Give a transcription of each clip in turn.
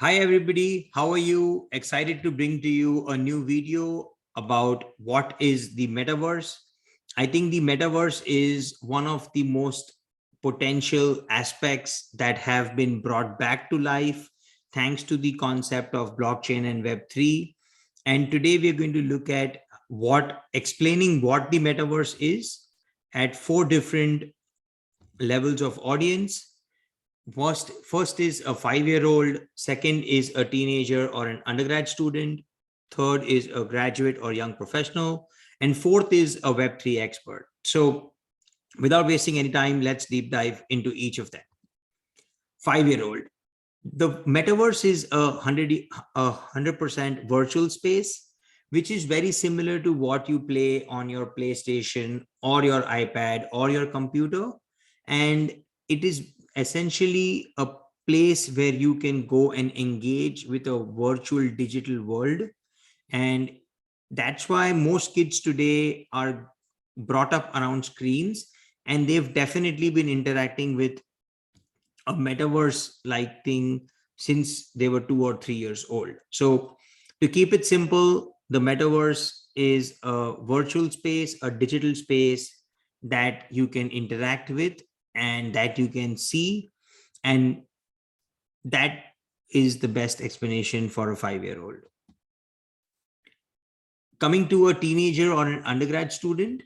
Hi everybody, how are you? Excited to bring to you a new video about what is the metaverse. I think the metaverse is one of the most potential aspects that have been brought back to life thanks to the concept of blockchain and Web3. And today we're going to look at explaining what the metaverse is at four different levels of audience. First is a 5-year-old, second is a teenager or an undergrad student, third is a graduate or young professional, and fourth is a Web3 expert. So without wasting any time, let's deep dive into each of them. 5-year-old. The metaverse is a 100% virtual space, which is very similar to what you play on your PlayStation or your iPad or your computer. And it is essentially a place where you can go and engage with a virtual digital world. And that's why most kids today are brought up around screens, and they've definitely been interacting with a metaverse like thing since they were 2 or 3 years old. So to keep it simple, the metaverse is a virtual space, a digital space that you can interact with and that you can see. And that is the best explanation for a 5-year-old. Coming to a teenager or an undergrad student,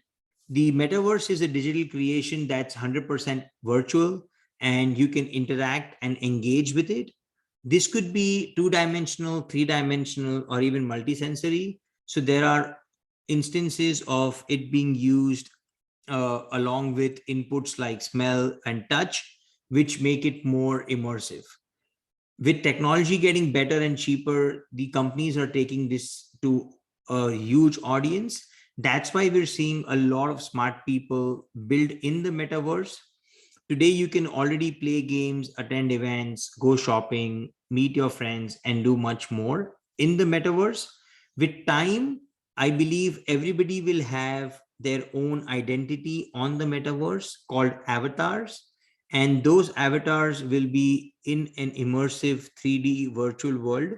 the metaverse is a digital creation that's 100% virtual and you can interact and engage with it. This could be two-dimensional, three-dimensional, or even multisensory. So there are instances of it being used along with inputs like smell and touch, which make it more immersive. With technology getting better and cheaper, the companies are taking this to a huge audience. That's why we're seeing a lot of smart people build in the metaverse. Today, you can already play games, attend events, go shopping, meet your friends, and do much more in the metaverse. With time, I believe everybody will have their own identity on the metaverse called avatars. And those avatars will be in an immersive 3D virtual world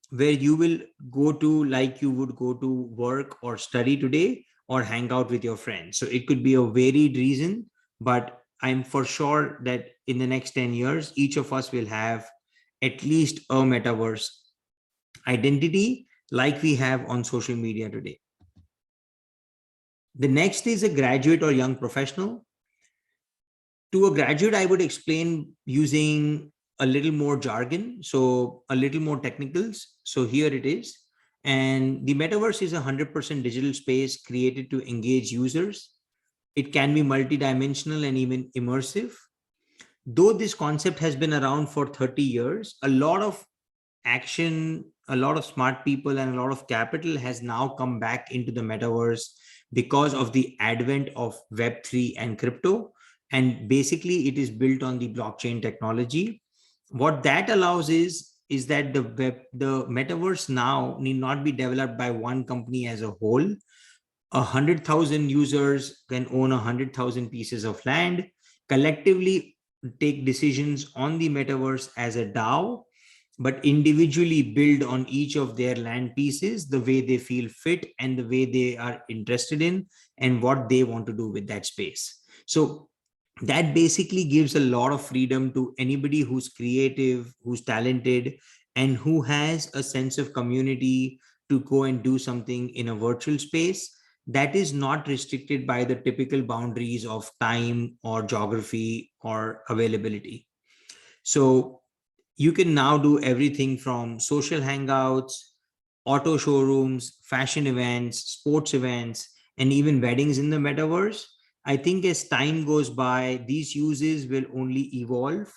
where you will go to like you would go to work or study today or hang out with your friends. So it could be a varied reason, but I'm for sure that in the next 10 years, each of us will have at least a metaverse identity like we have on social media today. The next is a graduate or young professional. To a graduate, I would explain using a little more jargon, so a little more technicals. So here it is. And the metaverse is a 100% digital space created to engage users. It can be multidimensional and even immersive. Though this concept has been around for 30 years, a lot of action, a lot of smart people, and a lot of capital has now come back into the metaverse because of the advent of Web3 and crypto. And basically, it is built on the blockchain technology. What that allows is that the metaverse now need not be developed by one company as a whole. 100,000 users can own 100,000 pieces of land, collectively take decisions on the metaverse as a DAO, but individually build on each of their land pieces the way they feel fit and the way they are interested in and what they want to do with that space. So that basically gives a lot of freedom to anybody who's creative, who's talented, and who has a sense of community to go and do something in a virtual space that is not restricted by the typical boundaries of time or geography or availability. So you can now do everything from social hangouts, auto showrooms, fashion events, sports events, and even weddings in the metaverse. I think as time goes by, these uses will only evolve.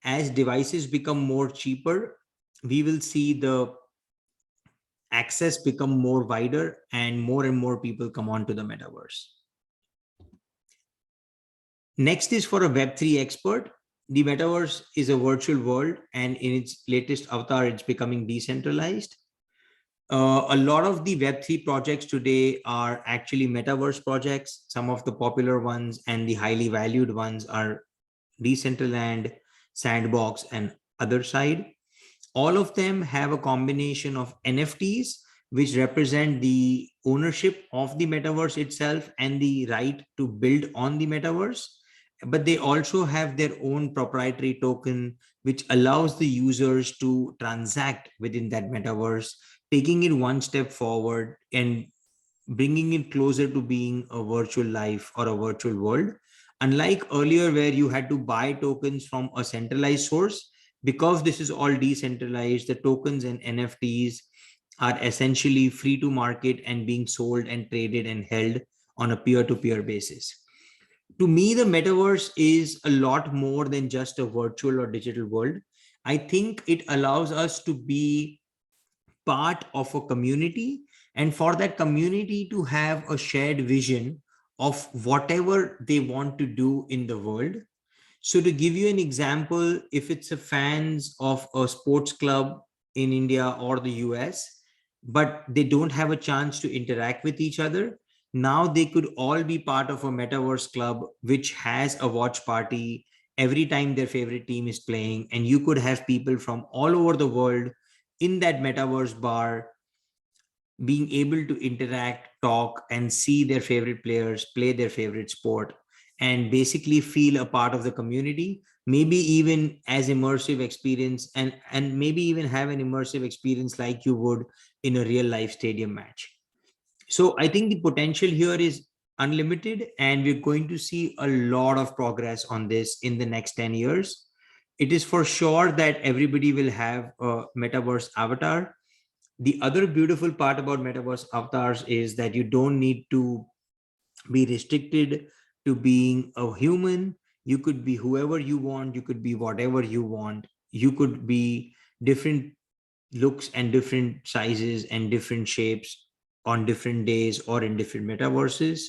As devices become more cheaper, we will see the access become more wider and more people come onto the metaverse. Next is for a Web3 expert. The metaverse is a virtual world, and in its latest avatar, it's becoming decentralized. A lot of the Web3 projects today are actually metaverse projects. Some of the popular ones and the highly valued ones are Decentraland, Sandbox, and other side. All of them have a combination of NFTs, which represent the ownership of the metaverse itself and the right to build on the metaverse. But they also have their own proprietary token, which allows the users to transact within that metaverse, taking it one step forward and bringing it closer to being a virtual life or a virtual world. Unlike earlier, where you had to buy tokens from a centralized source, because this is all decentralized, the tokens and NFTs are essentially free to market and being sold and traded and held on a peer-to-peer basis. To me, the metaverse is a lot more than just a virtual or digital world. I think it allows us to be part of a community, and for that community to have a shared vision of whatever they want to do in the world. So to give you an example, if it's a fans of a sports club in India or the US, but they don't have a chance to interact with each other, now they could all be part of a metaverse club which has a watch party every time their favorite team is playing, and you could have people from all over the world in that metaverse bar being able to interact, talk, and see their favorite players play their favorite sport, and basically feel a part of the community, maybe even as immersive experience, and maybe even have an immersive experience like you would in a real life stadium match. So I think the potential here is unlimited, and we're going to see a lot of progress on this in the next 10 years. It is for sure that everybody will have a metaverse avatar. The other beautiful part about metaverse avatars is that you don't need to be restricted to being a human. You could be whoever you want, you could be whatever you want, you could be different looks and different sizes and different shapes on different days or in different metaverses.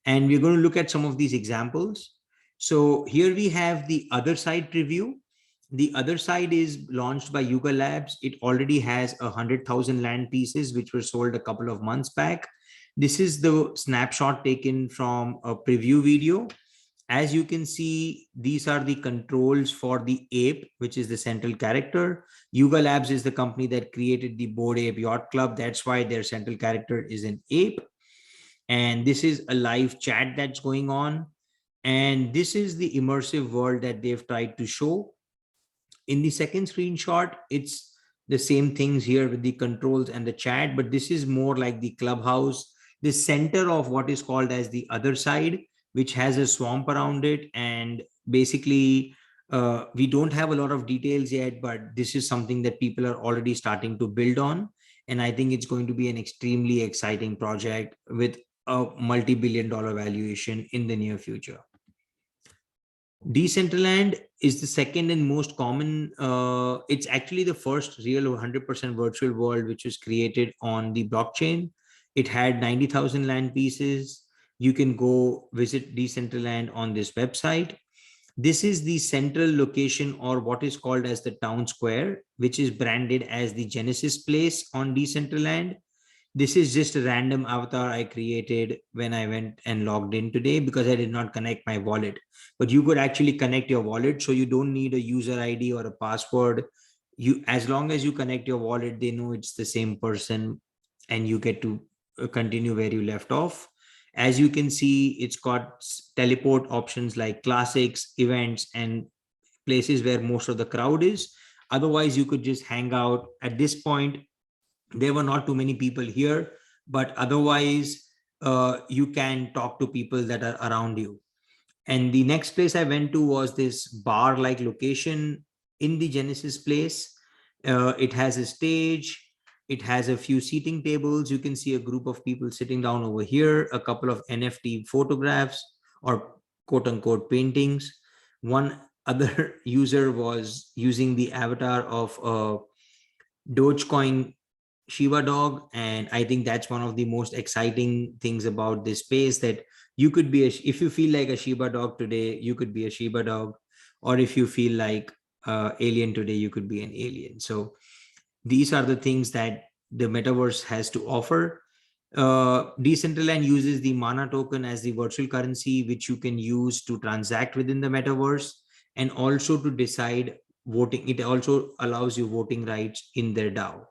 And we're going to look at some of these examples. So here we have the other side preview. The other side is launched by Yuga Labs. It already has 100,000 land pieces, which were sold a couple of months back. This is the snapshot taken from a preview video. As you can see, these are the controls for the ape, which is the central character. Yuga Labs is the company that created the Bored Ape Yacht Club. That's why their central character is an ape. And this is a live chat that's going on. And this is the immersive world that they've tried to show. In the second screenshot, it's the same things here with the controls and the chat, but this is more like the clubhouse, the center of what is called as the other side, which has a swamp around it. And basically, we don't have a lot of details yet, but this is something that people are already starting to build on. And I think it's going to be an extremely exciting project with a multi-billion-dollar valuation in the near future. Decentraland is the second and most common. It's actually the first real 100% virtual world which was created on the blockchain. It had 90,000 land pieces. You can go visit Decentraland on this website. This is the central location, or what is called as the town square, which is branded as the Genesis place on Decentraland. This is just a random avatar I created when I went and logged in today because I did not connect my wallet. But you could actually connect your wallet, so you don't need a user ID or a password. As long as you connect your wallet, they know it's the same person, and you get to continue where you left off. As you can see, it's got teleport options like classics, events, and places where most of the crowd is. Otherwise, you could just hang out. At this point, there were not too many people here, but otherwise you can talk to people that are around you. And the next place I went to was this bar like location in the Genesis place. It has a stage, it has a few seating tables. You can see a group of people sitting down over here, a couple of NFT photographs or quote unquote paintings. One other user was using the avatar of a Dogecoin Shiba dog, and I think that's one of the most exciting things about this space, that you could be if you feel like a Shiba dog today, you could be a Shiba dog, or if you feel like alien today, you could be an alien. So these are the things that the metaverse has to offer. Decentraland uses the mana token as the virtual currency, which you can use to transact within the metaverse, and also to decide voting. It also allows you voting rights in their DAO.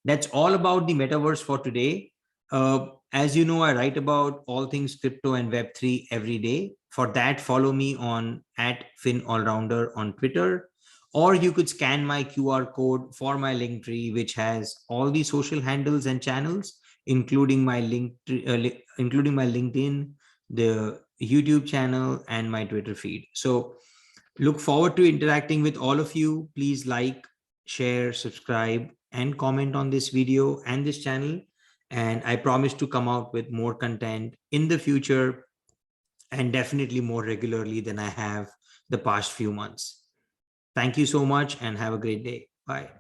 That's all about the metaverse for today. As you know, I write about all things crypto and Web3 every day. For that, follow me on @FinAllrounder on Twitter, or you could scan my QR code for my link tree, which has all the social handles and channels, including my including my LinkedIn, the YouTube channel, and my Twitter feed. So look forward to interacting with all of you. Please like, share, subscribe, and comment on this video and this channel. And I promise to come out with more content in the future, and definitely more regularly than I have the past few months. Thank you so much and have a great day. Bye.